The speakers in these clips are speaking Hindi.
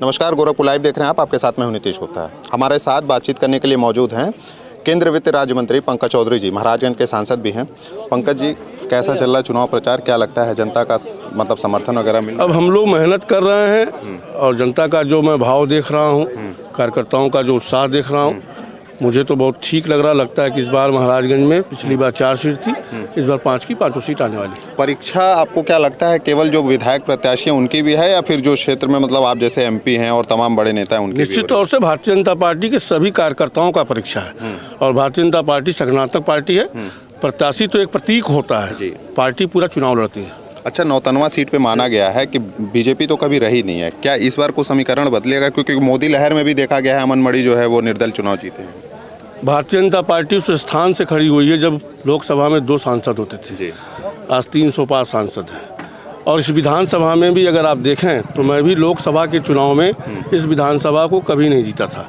नमस्कार, गोरखपुर लाइव देख रहे हैं आप। आपके साथ मैं हूं नीतीश गुप्ता। हमारे साथ बातचीत करने के लिए मौजूद हैं केंद्रीय वित्त राज्य मंत्री पंकज चौधरी जी, महाराजगंज के सांसद भी हैं। पंकज जी, कैसा चल रहा है चुनाव प्रचार? क्या लगता है जनता का मतलब समर्थन वगैरह मिल? अब हम लोग मेहनत कर रहे हैं और जनता का जो मैं भाव देख रहा हूँ, कार्यकर्ताओं का जो उत्साह देख रहा हूँ, मुझे तो बहुत ठीक लग रहा। लगता है कि इस बार महाराजगंज में पिछली बार 4 सीट थी, इस बार 5 की 5 सीट आने वाली। परीक्षा आपको क्या लगता है केवल जो विधायक प्रत्याशी हैं उनकी भी है या फिर जो क्षेत्र में मतलब आप जैसे एमपी हैं और तमाम बड़े नेता हैं उनकी? निश्चित तौर से भारतीय जनता पार्टी के सभी कार्यकर्ताओं का परीक्षा है और भारतीय जनता पार्टी सकारात्मक पार्टी है। प्रत्याशी तो एक प्रतीक होता है, पार्टी पूरा चुनाव लड़ती है। अच्छा, 99 सीट पे माना गया है कि बीजेपी तो कभी रही नहीं है। क्या इस बार को समीकरण बदलेगा? क्योंकि मोदी लहर में भी देखा गया है अमन मणि जो है वो निर्दल चुनाव जीते हैं। भारतीय जनता पार्टी उस स्थान से खड़ी हुई है जब लोकसभा में 2 सांसद होते थे, आज 305 सांसद हैं। और इस विधानसभा में भी अगर आप देखें तो मैं भी लोकसभा के चुनाव में इस विधानसभा को कभी नहीं जीता था,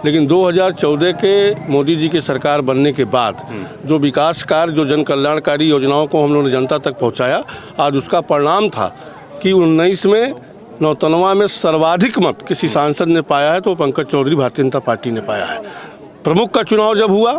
लेकिन 2014 के मोदी जी की सरकार बनने के बाद जो विकास कार्य, जो जन कल्याणकारी योजनाओं को हम लोगों ने जनता तक पहुंचाया, आज उसका परिणाम था कि 19 में 99 में सर्वाधिक मत किसी सांसद ने पाया है तो पंकज चौधरी भारतीय जनता पार्टी ने पाया है। प्रमुख का चुनाव जब हुआ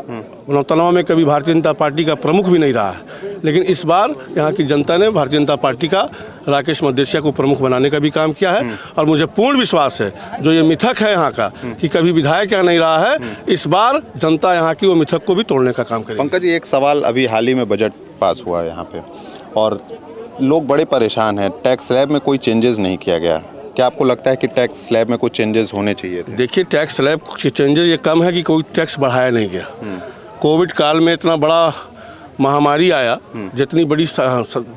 99 में कभी भारतीय जनता पार्टी का प्रमुख भी नहीं रहा है, लेकिन इस बार यहाँ की जनता ने भारतीय जनता पार्टी का राकेश मदेशिया को प्रमुख बनाने का भी काम किया है। और मुझे पूर्ण विश्वास है जो ये मिथक है यहाँ का कि कभी विधायक यहाँ नहीं रहा है, इस बार जनता यहाँ की वो मिथक को भी तोड़ने का काम करेगी। पंकज जी, एक सवाल, अभी हाल ही में बजट पास हुआ है यहाँ पे और लोग बड़े परेशान हैं। टैक्स स्लैब में कोई चेंजेस नहीं किया गया। क्या आपको लगता है कि टैक्स स्लैब में कुछ चेंजेस होने चाहिए थे? देखिए, टैक्स स्लैब के चेंजेस ये कम है कि कोई टैक्स बढ़ाया नहीं गया। कोविड काल में इतना बड़ा महामारी आया, जितनी बड़ी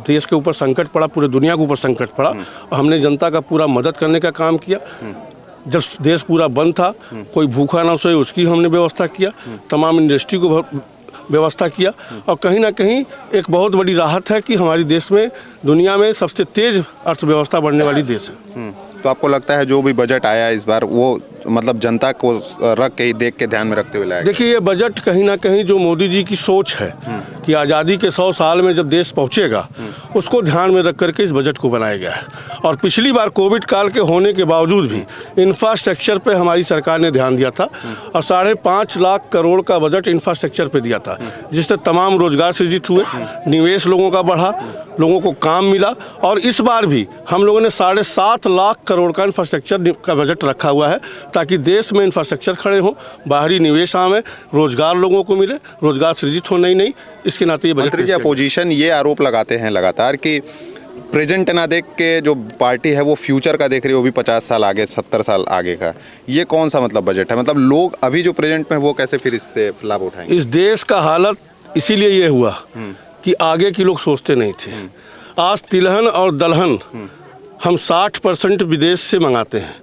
देश के ऊपर संकट पड़ा, पूरे दुनिया के ऊपर संकट पड़ा, और हमने जनता का पूरा मदद करने का काम किया। जब देश पूरा बंद था, कोई भूखा ना सोए उसकी हमने व्यवस्था किया, तमाम इंडस्ट्री को व्यवस्था किया। और कहीं ना कहीं एक बहुत बड़ी राहत है कि हमारी देश में दुनिया में सबसे तेज अर्थव्यवस्था बढ़ने वाली देश है। तो आपको लगता है जो भी बजट आया इस बार वो मतलब जनता को रख के देख के ध्यान में रखते हुए लाया? देखिए, ये बजट कहीं ना कहीं जो मोदी जी की सोच है कि आज़ादी के 100 साल में जब देश पहुंचेगा, उसको ध्यान में रख करके इस बजट को बनाया गया है। और पिछली बार कोविड काल के होने के बावजूद भी इंफ्रास्ट्रक्चर पे हमारी सरकार ने ध्यान दिया था और 5.5 लाख करोड़ का बजट इंफ्रास्ट्रक्चर पे दिया था, जिससे तमाम रोजगार सृजित हुए, निवेश लोगों का बढ़ा, लोगों को काम मिला। और इस बार भी हम लोगों ने 7.5 लाख करोड़ का इंफ्रास्ट्रक्चर का बजट रखा हुआ है ताकि देश में इंफ्रास्ट्रक्चर खड़े हों, बाहरी निवेश आवे, रोजगार लोगों को मिले, रोजगार सृजित हो। नहीं, इसके नाते ये बजट। अपोजिशन ये आरोप लगाते हैं लगातार कि प्रेजेंट ना देख के जो पार्टी है वो फ्यूचर का देख रही है, वो भी 50 साल आगे, 70 साल आगे का। ये कौन सा मतलब बजट है? मतलब लोग अभी जो प्रेजेंट में वो कैसे फिर इससे लाभ उठाएंगे? इस देश का हालत इसीलिए ये हुआ कि आगे की लोग सोचते नहीं थे। आज तिलहन और दलहन हम 60% विदेश से मंगाते हैं,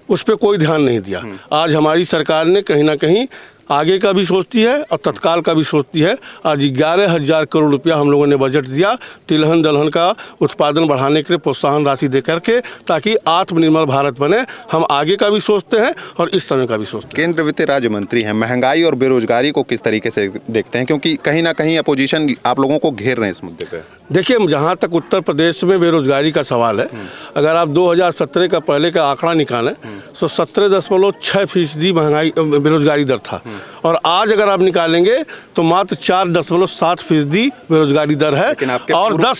उस पर कोई ध्यान नहीं दिया। आज हमारी सरकार ने कहीं ना कहीं आगे का भी सोचती है और तत्काल का भी सोचती है। आज 11,000 करोड़ रुपया हम लोगों ने बजट दिया तिलहन दलहन का उत्पादन बढ़ाने के लिए, प्रोत्साहन राशि दे करके, ताकि आत्मनिर्भर भारत बने। हम आगे का भी सोचते हैं और इस समय का भी सोचते हैं। केंद्रीय वित्त राज्य मंत्री हैं, महंगाई और बेरोजगारी को किस तरीके से देखते हैं? क्योंकि कहीं ना कहीं अपोजिशन आप लोगों को घेर रहे हैं इस मुद्दे पे। देखिए, जहाँ तक उत्तर प्रदेश में बेरोजगारी का सवाल है, अगर आप 2017 का पहले का आंकड़ा निकालें तो 17.6% महंगाई बेरोजगारी दर था, और आज अगर आप निकालेंगे तो मात्र 4.7% बेरोजगारी दर है। और 10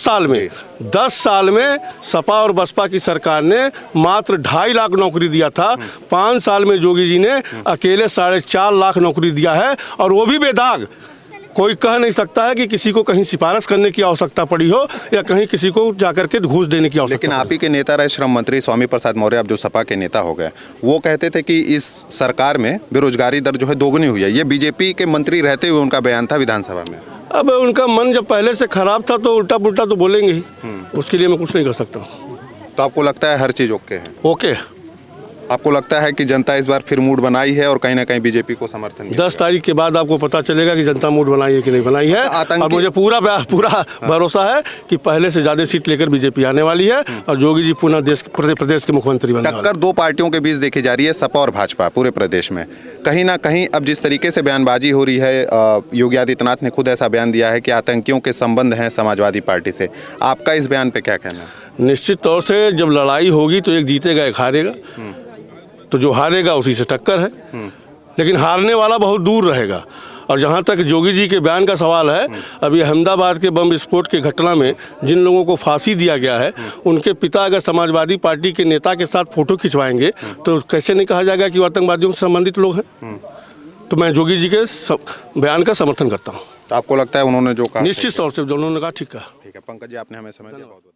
साल में सपा और बसपा की सरकार ने मात्र 2.5 लाख नौकरी दिया था। 5 साल में योगी जी ने अकेले 4.5 लाख नौकरी दिया है, और वो भी बेदाग। कोई कह नहीं सकता है कि किसी को कहीं सिफारिश करने की आवश्यकता पड़ी हो या कहीं किसी को जाकर के घूस देने की आवश्यकता। लेकिन आप ही के नेता रहे श्रम मंत्री स्वामी प्रसाद मौर्य, अब जो सपा के नेता हो गए, वो कहते थे कि इस सरकार में बेरोजगारी दर जो है दोगुनी हुई है। ये बीजेपी के मंत्री रहते हुए उनका बयान था विधानसभा में। अब उनका मन जब पहले से खराब था तो उल्टा पुल्टा तो बोलेंगे ही, उसके लिए मैं कुछ नहीं कर सकता। तो आपको लगता है हर चीज़ ओके है? ओके। आपको लगता है कि जनता इस बार फिर मूड बनाई है और कहीं ना कहीं बीजेपी को समर्थन? 10 तारीख के बाद आपको पता चलेगा कि जनता मूड बनाई है कि नहीं बनाई है। और मुझे पूरा भरोसा है कि पहले से ज़्यादा सीट लेकर बीजेपी आने वाली है और योगी जी पुनः प्रदेश के मुख्यमंत्री बनने वाले हैं। टक्कर 2 पार्टियों के बीच देखी जा रही है, सपा और भाजपा, पूरे प्रदेश में। कहीं ना कहीं अब जिस तरीके से बयानबाजी हो रही है, योगी आदित्यनाथ ने खुद ऐसा बयान दिया है कि आतंकियों के संबंध हैं समाजवादी पार्टी से। आपका इस बयान पर क्या कहना है? निश्चित तौर से जब लड़ाई होगी तो एक जीतेगा एक हारेगा। तो जो हारेगा उसी से टक्कर है, लेकिन हारने वाला बहुत दूर रहेगा। और जहाँ तक जोगी जी के बयान का सवाल है, अभी अहमदाबाद के बम विस्फोट की घटना में जिन लोगों को फांसी दिया गया है, उनके पिता अगर समाजवादी पार्टी के नेता के साथ फोटो खिंचवाएंगे तो कैसे नहीं कहा जाएगा कि वो आतंकवादियों से संबंधित लोग हैं। तो मैं जोगी जी के बयान का समर्थन करता हूँ। तो आपको लगता है उन्होंने जो कहा निश्चित तौर से जो उन्होंने कहा ठीक कहा। ठीक है पंकज जी, आपने हमें समय दिया बहुत बहुत।